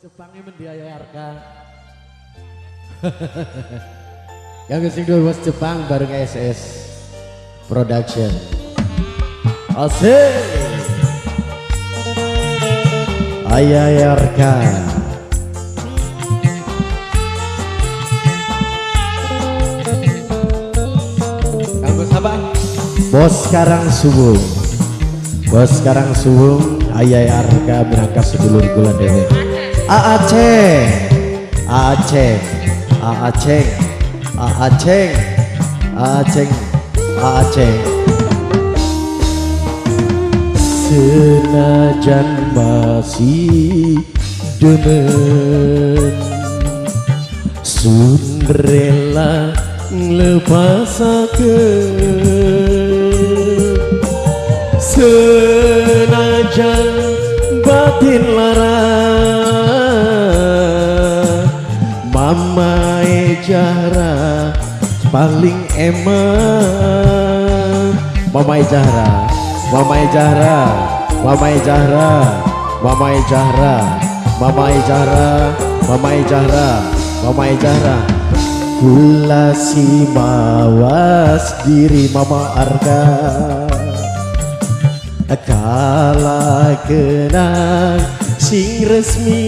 Jepangnya mendiayai Arka. Yang sing dua bos Jepang bareng SS Production. Asik. Ayai Arka. Kanggo sabang. Bos sekarang subuh. Bos sekarang subuh. Ayai Arka berangkat sedulur gula dewe. Aaceng, Aaceng, Aaceng, Aaceng, Aaceng, Aaceng. Senajan masih demen, sun rela nglepasakeun. Senajan batin lara, Mama Ejara paling emang. Mama Ejara, Mama Ejara, Mama Ejara, Mama Ejara, Mama Ejara, Mama Ejara, Mama Ejara. Kula si mawas diri Mama Arka, kala kenang sing resmi.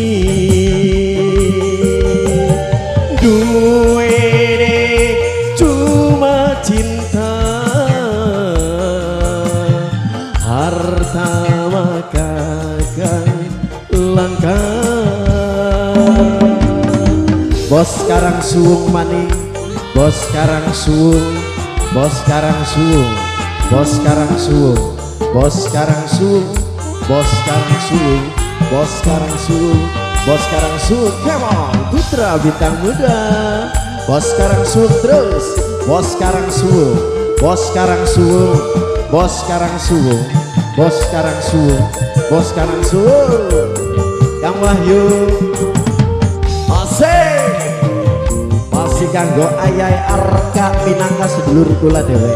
Duene cuma cinta, harta makakan langka. Bos sekarang suung maning, bos sekarang suung, bos sekarang suung, bos sekarang suung, bos sekarang suung, bos sekarang suung, bos sekarang suung, bos sekarang suung. Come on, putra bintang muda. Bos sekarang suung terus, bos sekarang suung, bos sekarang suung, bos sekarang suung, bos sekarang suung, bos sekarang suung. Yang Wahyu asik masih kanggo Ayai Arka minangka sedulur kula dewe.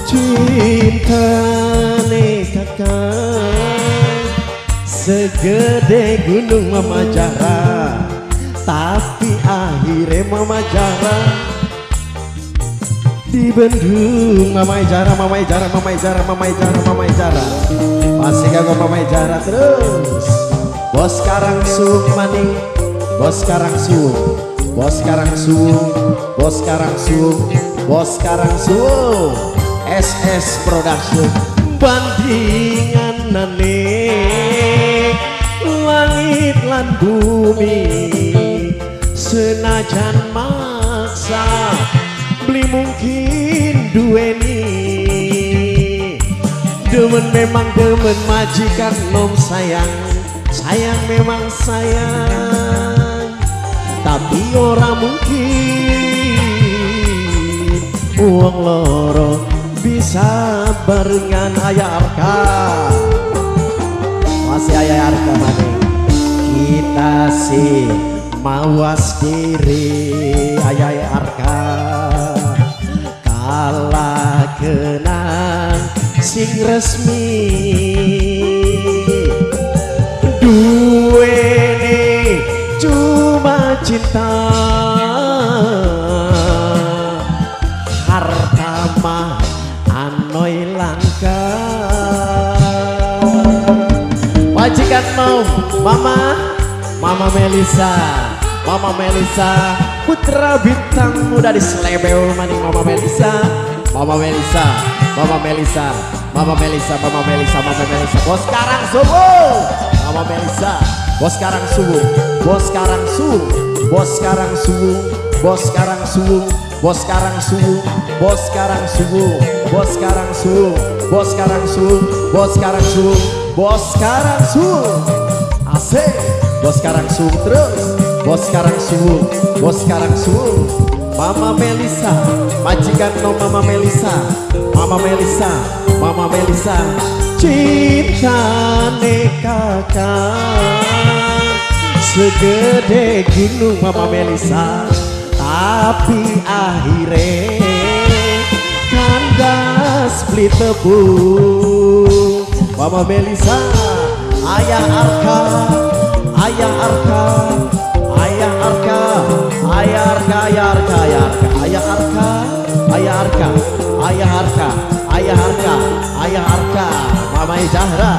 Cintane kakak segede gunung Mama Jara, tapi akhirnya Mama Jara dibendung. Mama Ejara, Mama Ejara, Mama Ejara, Mama Ejara, Mama Ejara. Masih kagak Mama Ejara terus. Bos sekarang suung maning, bos sekarang suung, bos sekarang suung, bos sekarang suung, bos sekarang suung. SS Production. Bandingan nane langit lan bumi, senajan maksa beli mungkin duweni. Demen memang demen majikan nom sayang, sayang memang sayang, tapi ora mungkin uang loro bisa barengan Ayai Arka. Masih Ayai Arka maning. Kita sih mawas diri Ayai Arka, kala kenang sing resmi. Duene cuma cinta, harta mah anoi langka. Majikan mau Mama, Mama Melisa, Mama Melisa, putra bintang muda di Slebeu maning. Mama Melisa, Mama Melisa, Mama Melisa, Mama Melisa, Mama Melisa, Mama Melisa. Bos sekarang subuh, Mama Melisa. Bos sekarang subuh, bos sekarang subuh, bos sekarang subuh, bos sekarang subuh, bos sekarang subuh, bos sekarang subuh, bos sekarang subuh, bos sekarang subuh, bos sekarang subuh, bos sekarang subuh. Asik. Bos sekarang subuh terus, bos sekarang subuh, bos sekarang subuh. Mama Melisa, majikan no Mama Melisa, Mama Melisa, Mama Melisa. Cintane kakak segede gunung Mama Melisa, tapi akhirnya kan tugas beli tepung. Mama Melisa, Ayah Arka, Ayah Arka, Ayah Arka, Ayah Arka, Ayah Arka, Ayah Arka, Ayah Arka, Ayah Arka, Ayah Arka, Ayah Arka, Mama Zahra.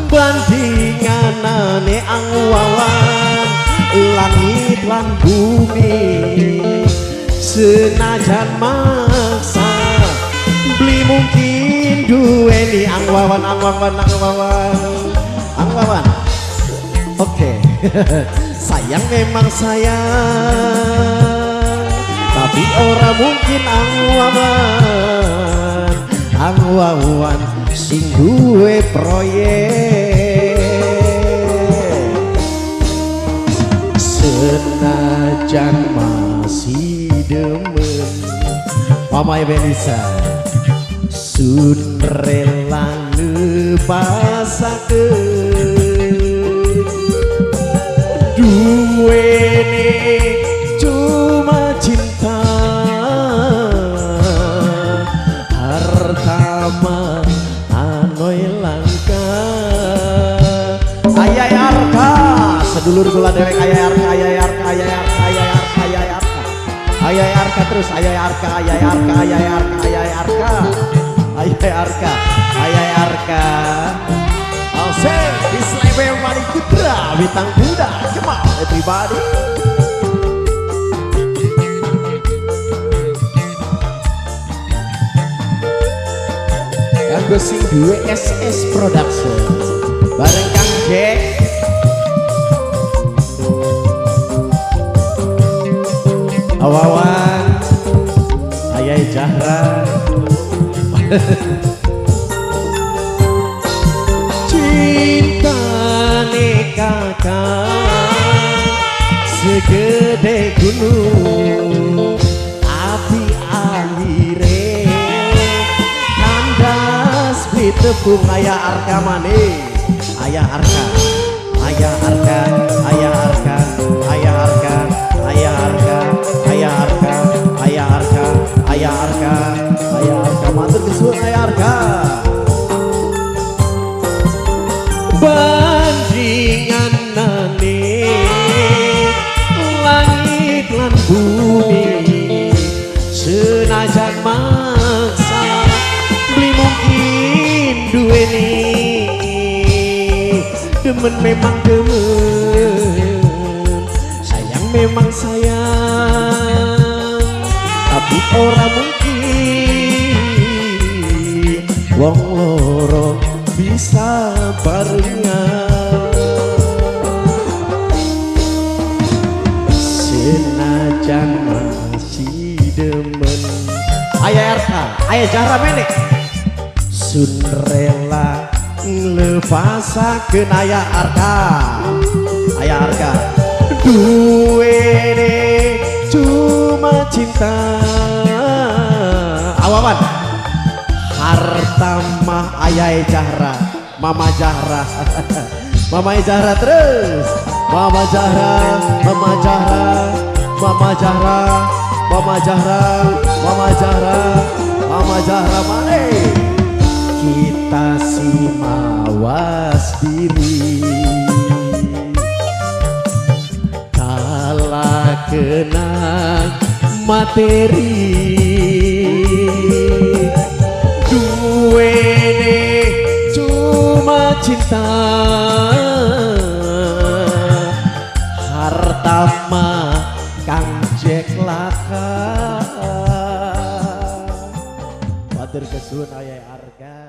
Bandinganane angwawan langit lan bumi, senajan maksa beli mungkin duweni angwawan. Oke. Sayang memang sayang, tapi ora mungkin angwawan sing duwe proyek. Senajan masih demen Mama Melisa, sun rela lepasakeun duwene cuma cinta, harta mah anoy langka. Ayah Arka sedulur kula dewek, Ayah Arka, Ayah Arka, Ayah Arka, Ayah Arka, Ayah Arka, Ayah Arka terus, Ayah Arka, Ayah Arka, Ayah Arka, Ayah Arka, Ayah Arka, Ayah Arka. Alsel di Slebel Mani Putra Bintang Kuda, come on everybody. Yang gosing dua SS Production bareng Kang Jack. Awawan, Ayah Zahra. Cinta nih kakak segede gunung, api akhirnya kandas beli tepung. Ayah Arka manis, Ayah Arka, Ayah Arka, Ayah Arka, Ayah Arka, Ayah Arka, Ayah Arka, Ayah Arka, Ayah Arka, Ayah Arka, matur kesuwun Ayah Arka. Bandinganane langit lan bumi, senajan maksa beli mungkin duweni. Demen memang demen, sayang memang sayang, tapi ora mungkin wong loro bisa barengan. Senajan masih demen Ayah Arka, Ayah Zahra menek sun rela nglepasakeun. Ayah Arka, Ayah Arka, duwene cuma cinta. Awawan, harta mah Ayah Zahra, Mama Zahra. Mama Zahra terus, Mama Zahra, Mama Zahra, Mama Zahra, Mama Zahra, Mama Zahra, Mama Zahra mare. Kita si mawas diri kala kenang materi, duwene cuma cinta, harta mah Kang Jack laka. Matur kesuwun Ayah Arka.